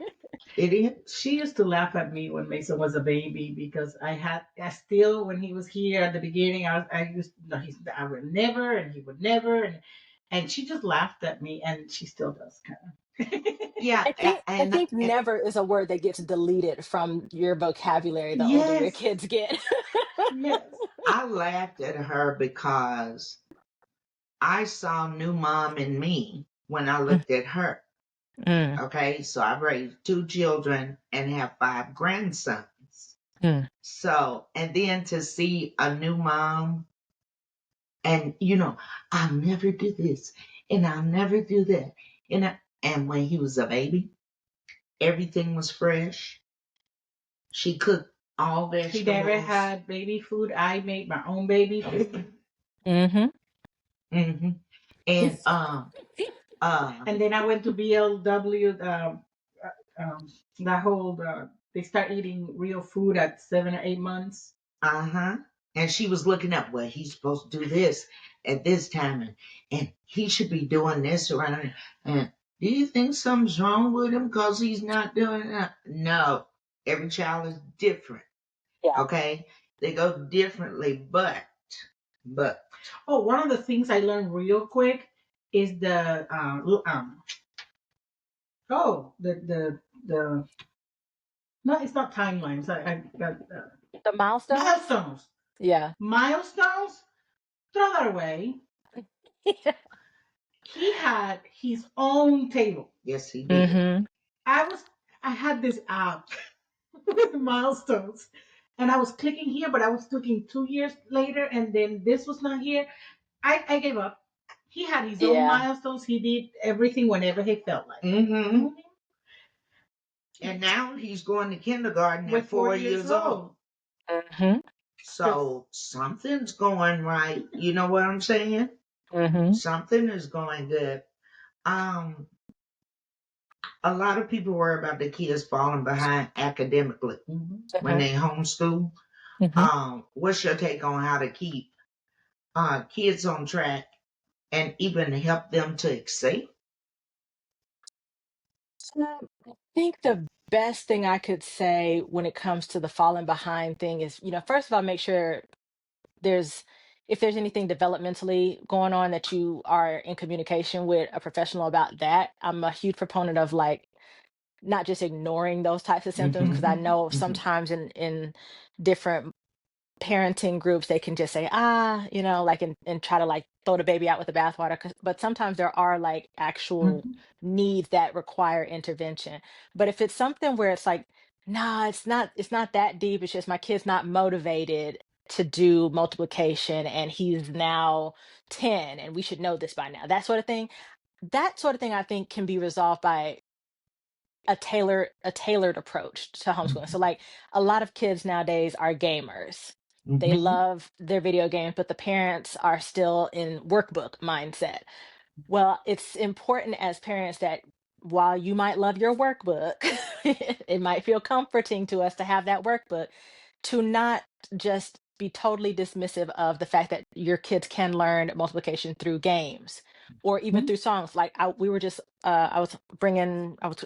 It is. She used to laugh at me when Mason was a baby because I still, when he was here at the beginning, I used, no, I would never, and he would never, and she just laughed at me, and she still does kind of. Yeah. I And think never is a word that gets deleted from your vocabulary the older your Yes, kids get. yes. I laughed at her because I saw new mom in me when I looked at her. Mm, Okay. So I've raised two children and have five grandsons. mm, So, and then to see a new mom and, I'll never do this and I'll never do that. And when he was a baby, everything was fresh. She cooked all He never vegetables. had baby food. I made my own baby food. mm-hmm. Hmm. And And then I went to BLW. That whole they start eating real food at 7 or 8 months. uh-huh. And she was looking up, well, he's supposed to do this at this time, and he should be doing this around here. And do you think something's wrong with him because he's not doing that? No. Every child is different. Yeah. Okay? They go differently, but Oh, one of the things I learned real quick is the no, it's not timelines. I got The milestones. milestones. Yeah. Milestones. Throw that away. he had his own table. Yes, he did. Mm-hmm. I had this app with milestones, and I was clicking here, but I was clicking 2 years later, and then this was not here. I gave up. He had his own Yeah. milestones. He did everything whenever he felt like. Mm-hmm. And now he's going to kindergarten With at 4 years old. Mm-hmm. So something's going right. You know what I'm saying? Mm-hmm. Something is going good. A lot of people worry about the kids falling behind academically when they homeschool. Mm-hmm. What's your take on how to keep kids on track and even help them to excel? I think the best thing I could say when it comes to the falling behind thing is, first of all, make sure there's if there's anything developmentally going on that you are in communication with a professional about that. I'm a huge proponent of like not just ignoring those types of symptoms because I know sometimes in different parenting groups they can just say like and try to like throw the baby out with the bathwater but sometimes there are like actual needs that require intervention. But if it's something where it's like nah, it's not that deep, it's just my kid's not motivated to do multiplication and he's now 10 and we should know this by now, that sort of thing I think can be resolved by a tailored approach to homeschooling. So like a lot of kids nowadays are gamers. They love their video games, but the parents are still in workbook mindset. Well, it's important as parents that while you might love your workbook, it might feel comforting to us to have that workbook, to not just be totally dismissive of the fact that your kids can learn multiplication through games or even through songs. Like I was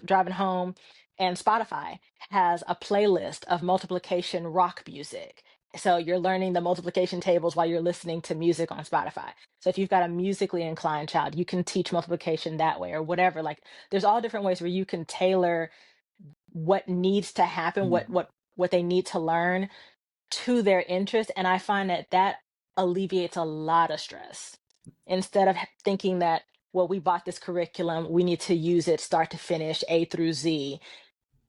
driving home, and Spotify has a playlist of multiplication rock music. So you're learning the multiplication tables while you're listening to music on Spotify. So if you've got a musically inclined child, you can teach multiplication that way or whatever. Like there's all different ways where you can tailor what needs to happen, what they need to learn to their interest. And I find that alleviates a lot of stress. Instead of thinking that, well, we bought this curriculum, we need to use it start to finish, A through Z.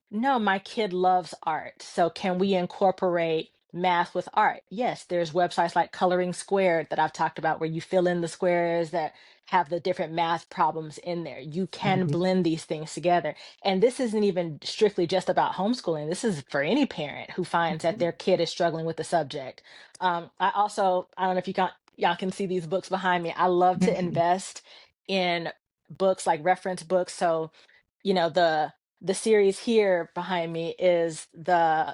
No, my kid loves art. So can we incorporate math with art? Yes, there's websites like Coloring Squared that I've talked about where you fill in the squares that have the different math problems in there. You can blend these things together. And this isn't even strictly just about homeschooling. This is for any parent who finds that their kid is struggling with the subject. I don't know if y'all can see these books behind me. I love to invest in books like reference books. So, the series here behind me is the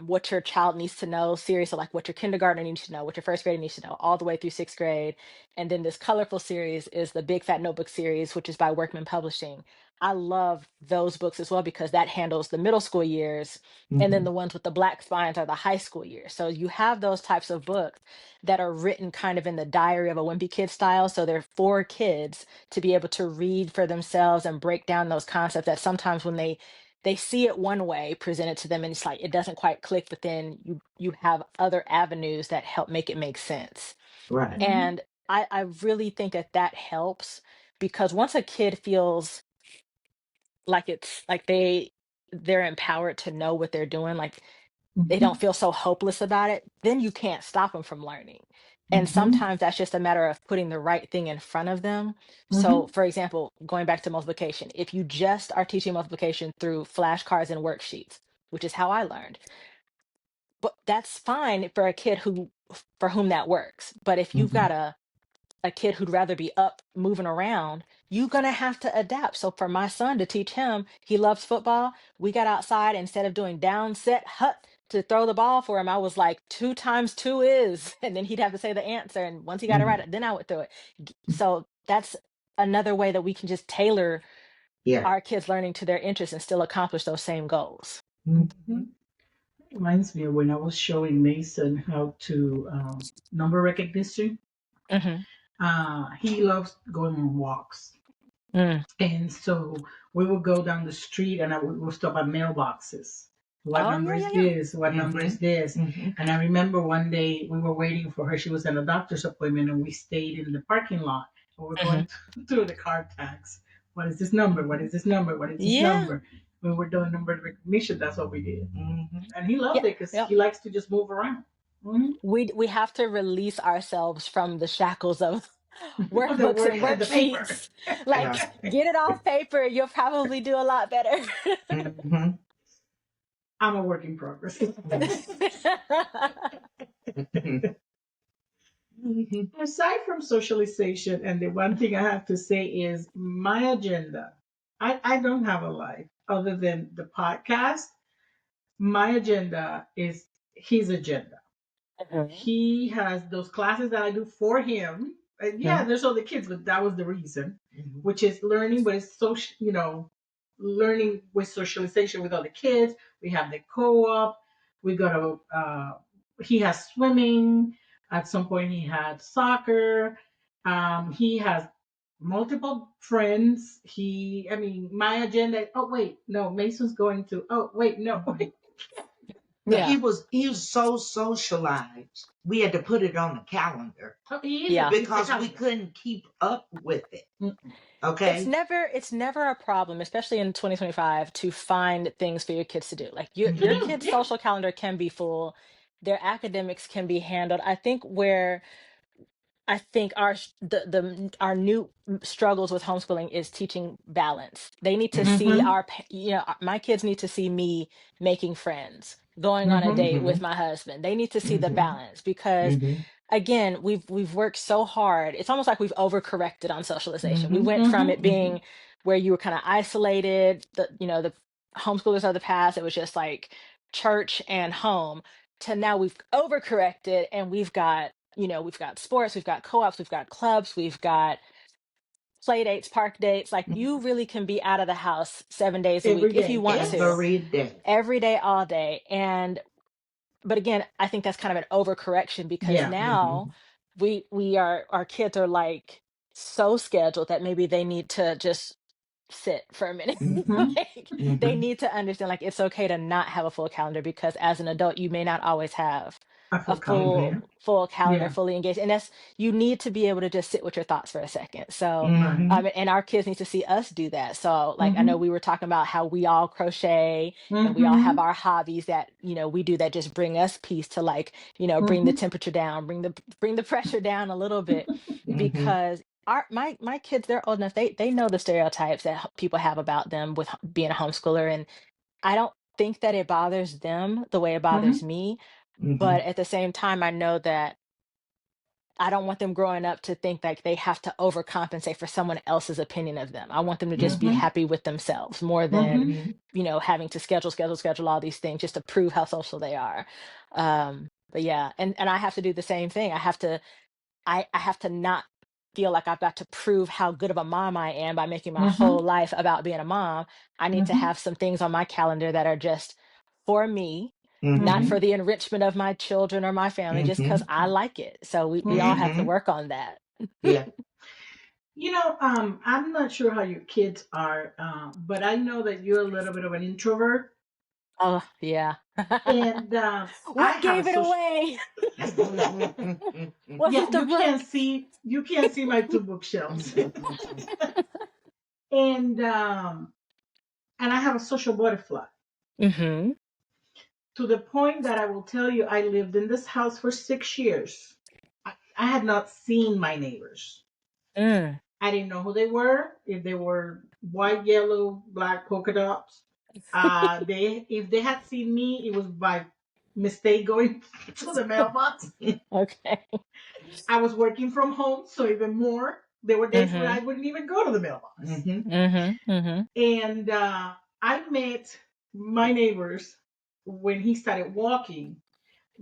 what your child needs to know series. So like what your kindergartner needs to know, what your first grader needs to know, all the way through sixth grade. And then this colorful series is the Big Fat Notebook series, which is by Workman Publishing. I love those books as well because that handles the middle school years. And then the ones with the black spines are the high school years. So you have those types of books that are written kind of in the diary of a wimpy kid style. So they're for kids to be able to read for themselves and break down those concepts that sometimes when they see it one way presented to them and it's like it doesn't quite click, but then you have other avenues that help make it make sense. Right. And I really think that helps because once a kid feels like it's like they're empowered to know what they're doing, like they don't feel so hopeless about it, then you can't stop them from learning. And sometimes that's just a matter of putting the right thing in front of them. So, for example, going back to multiplication, if you just are teaching multiplication through flashcards and worksheets, which is how I learned, but that's fine for a kid for whom that works. But if you've got a kid who'd rather be up moving around, you're gonna have to adapt. So for my son to teach him, he loves football. We got outside instead of doing down set hut to throw the ball for him. I was like, two times two is, and then he'd have to say the answer. And once he got it right, then I would throw it. So that's another way that we can just tailor Yeah. our kids learning to their interests and still accomplish those same goals. Reminds me of when I was showing Mason how to number recognition. He loves going on walks. And so we would go down the street and we'll stop at mailboxes. What number is this? What number is this? And I remember one day we were waiting for her. She was at a doctor's appointment and we stayed in the parking lot. Or we're Mhm. going through the card tags. What is this number? What is this number? What is this Yeah. number? When we're doing number recognition, that's what we did. And he Yeah. loved it because Yep. he likes to just move around. Mm-hmm. We have to release ourselves from the shackles of The workbooks work and and the paper. worksheets. Like, get it off paper. You'll probably do a lot better. I'm a work in progress. Aside from socialization, and the one thing I have to say is my agenda. I don't have a life other than the podcast. My agenda is his agenda. Mhm. He has those classes that I do for him. And yeah, Mhm. there's other kids, but that was the reason, which is learning with social, learning with socialization with other kids. We have the co-op. We go to. He has swimming. At some point, he had soccer. He has multiple friends. I mean, my agenda. Oh wait, no, Mason's going to. Oh wait, no. But Yeah. he was so socialized. We had to put it on the calendar Oh, he is Yeah. because we couldn't keep up with it. It's Okay. never a problem, especially in 2025, to find things for your kids to do. Like to your do. kids' Yeah. social calendar can be full, their academics can be handled. I think our new struggles with homeschooling is teaching balance. They need to see Mm-hmm. my kids need to see me making friends, going on a Mm-hmm. date with my husband. They need to see the balance because Mm-hmm. again, we've worked so hard. It's almost like we've overcorrected on socialization. We Mm-hmm. went from it Mm-hmm. being where you were kind of isolated, the homeschoolers of the past, it was just like church and home, to now we've overcorrected and we've got sports, we've got co-ops, we've got clubs, we've got play dates, park dates. Like, you really can be out of the house 7 days a week Every if you day. want to, Yes. Every day. every day, all day. But again, I think that's kind of an overcorrection because Yeah. now our kids are like so scheduled that maybe they need to just sit for a minute. Mm-hmm. Like, they need to understand, like, it's okay to not have a full calendar because as an adult you may not always have I a feel full calendar. full calendar, Yeah. fully engaged. And that's, you need to be able to just sit with your thoughts for a second. So Right. and our kids need to see us do that. So, like, I know Mm-hmm. we were talking about how we all crochet and we all have Mm-hmm. our hobbies that we do that just bring us peace, to, like, bring the Mm-hmm. temperature down, bring the pressure down a little bit. Because my kids, they're old enough, they know the stereotypes that people have about them with being a homeschooler, and I don't think that it bothers them the way it Mm-hmm. bothers me. But at the same time, I know that I don't want them growing up to think like they have to overcompensate for someone else's opinion of them. I want them to just be Mm-hmm. happy with themselves more than, Mm-hmm. having to schedule all these things just to prove how social they are. But yeah, and I have to do the same thing. I have to not feel like I've got to prove how good of a mom I am by making my Mm-hmm. whole life about being a mom. I need to Mm-hmm. have some things on my calendar that are just for me, not Mm-hmm. for the enrichment of my children or my family, just because I like it. So we all have to Mm-hmm. work on that. Yeah. I'm not sure how your kids are, but I know that you're a little bit of an introvert, Oh, yeah. and I What have a gave it social. away? Was Yeah, it the book? you can't see my two bookshelves, and I have a social butterfly Mm-hmm. to the point that I will tell you I lived in this house for 6 years. I had not seen my neighbors. Mm. I didn't know who they were, if they were white, yellow, black polka dots. They if they had seen me, it was by mistake going to the mailbox. Okay. I was working from home, so even more. There were days when Mm-hmm. I wouldn't even go to the mailbox. Mm-hmm. Mm-hmm. And I met my neighbors when he started walking,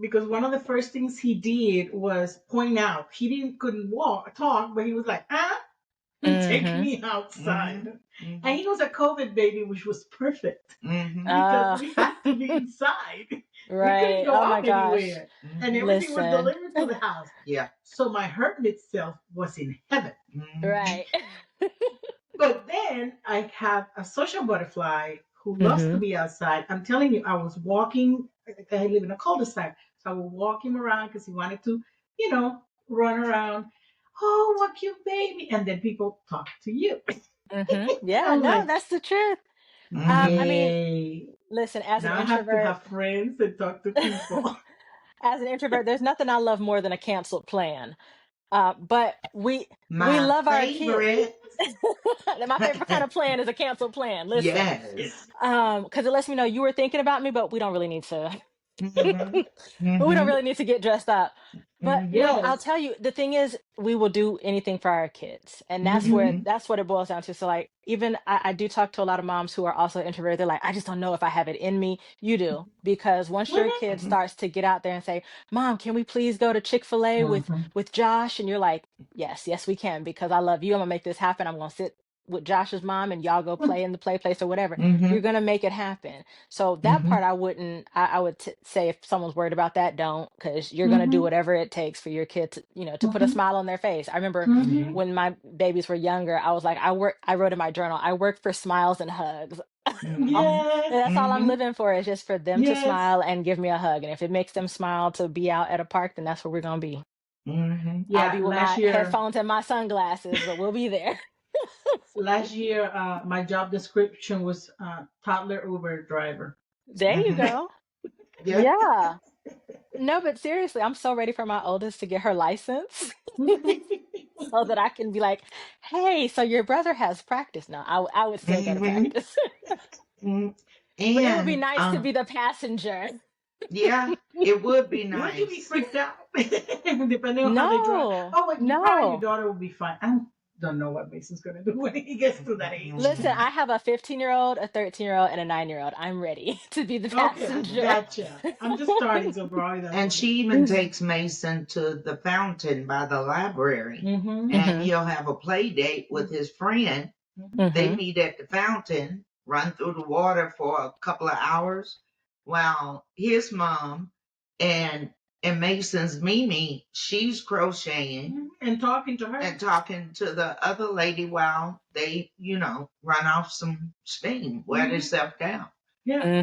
because one of the first things he did was point out he didn't couldn't talk, but he was like, take Mm-hmm. me outside. And he was a COVID baby, which was perfect because Uh, we had to be inside. We couldn't right. go Oh my out gosh. anywhere. And everything was Listen. delivered to the house. Yeah. So my hermit self was in heaven. Right. But then I have a social butterfly who loves to Mm-hmm. be outside. I'm telling you, I was walking. I live in a cul-de-sac, so I would walk him around because he wanted to, run around. oh, what cute baby. And then people talk to you. Yeah, I'm no, like, that's the truth. I mean, yay. listen, as an Now I have to introvert, have friends and talk to people. there's nothing I love more than a canceled plan. But we My love our kids. favorite. My favorite kind of plan is a canceled plan. Listen, Yes. because it lets me know you were thinking about me, but we don't really need to. Mm-hmm. But we don't Mm-hmm. really need to get dressed up. But look, Mm-hmm. I'll Yes. tell you, the thing is, we will do anything for our kids, and Mm-hmm. that's what it boils down to. So, like, even I do talk to a lot of moms who are also introverted. They're like, I just don't know if I have it in me. You do, because once your kid Mm-hmm. starts to get out there and say, "Mom, can we please go to Chick-fil-A Mm-hmm. with Josh?" and you're like, "Yes, yes, we can, because I love you. I'm gonna make this happen. I'm gonna sit with Josh's mom, and y'all go play in the play place or whatever. Mm-hmm. You're gonna make it happen." So that Mm-hmm. part I wouldn't. I would say if someone's worried about that, don't, because you're gonna do Mm-hmm. whatever it takes for your kid to, to put a Mm-hmm. smile on their face. I remember Mm-hmm. when my babies were younger, I was like, I wrote in my journal, I work for smiles and hugs. Mm-hmm. And Yes. that's all I'm Mm-hmm. living for, is just for them to Yes. smile and give me a hug. And if it makes them smile to be out at a park, then that's where we're gonna be. Mm-hmm. I'll Yeah. be with my headphones and my sunglasses, but we'll be there. Last year, my job description was toddler Uber driver. There you Mm-hmm. go. Yeah. Yeah. No, but seriously, I'm so ready for my oldest to get her license. So that I can be like, hey, so your brother has practice now. I would still go to Mm-hmm. practice. Mm-hmm. But it would be And nice to be the passenger. yeah, it would be Would you be nice. freaked out? Depending on how they drive. No, Oh, but you probably your no. daughter will be fine. I don't know what Mason's gonna do when he gets to that age. Listen, Mm-hmm. I have a 15-year-old, a 13-year-old, and a 9-year-old. I'm ready to be the Okay, passenger. gotcha. I'm just starting, so probably that's And what. she even takes Mason to the fountain by the library, Mm-hmm. and Hmm. he'll have a play date with his friend. They Hmm. meet at the fountain, run through the water for a couple of hours, while his mom and Mason's Mimi, she's crocheting And talking to her. and talking to the other lady while they, run off some steam, wear Mhm. themselves down. Yeah.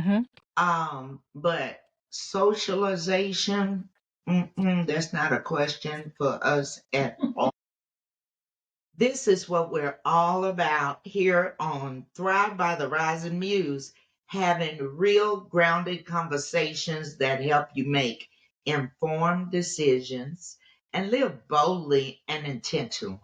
Hmm. But socialization, that's not a question for us at all. This is what we're all about here on Thrive by the Rising Muse, having real grounded conversations that help you make informed decisions and live boldly and intentionally.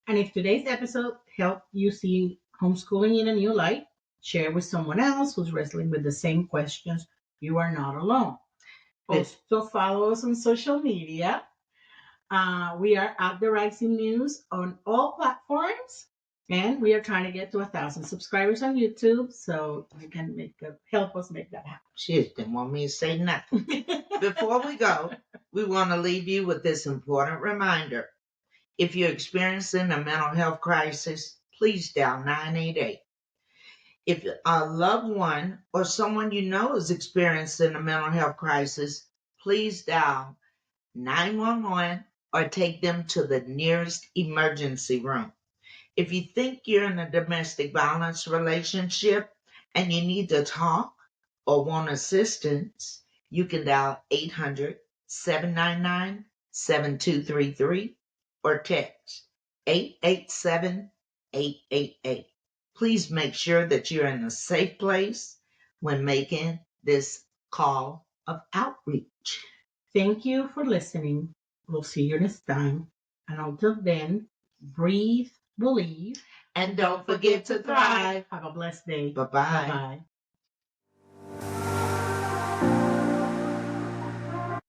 And if today's episode helped you see homeschooling in a new light, share with someone else who's wrestling with the same questions. You are not alone. Also, follow us on social media. We are at the Rising News on all platforms, and we are trying to get to 1,000 subscribers on YouTube, so you can help us make that She didn't want me to say nothing. happen. Before we go, we want to leave you with this important reminder. If you're experiencing a mental health crisis, please dial 988. If a loved one or someone you know is experiencing a mental health crisis, please dial 911 or take them to the nearest emergency room. If you think you're in a domestic violence relationship and you need to talk or want assistance, you can dial 800-799-7233 or text 887-888. Please make sure that you're in a safe place when making this call of outreach. Thank you for listening. We'll see you next time. And until then, breathe, believe, And don't forget to thrive. Have a blessed day. Bye-bye. Bye-bye.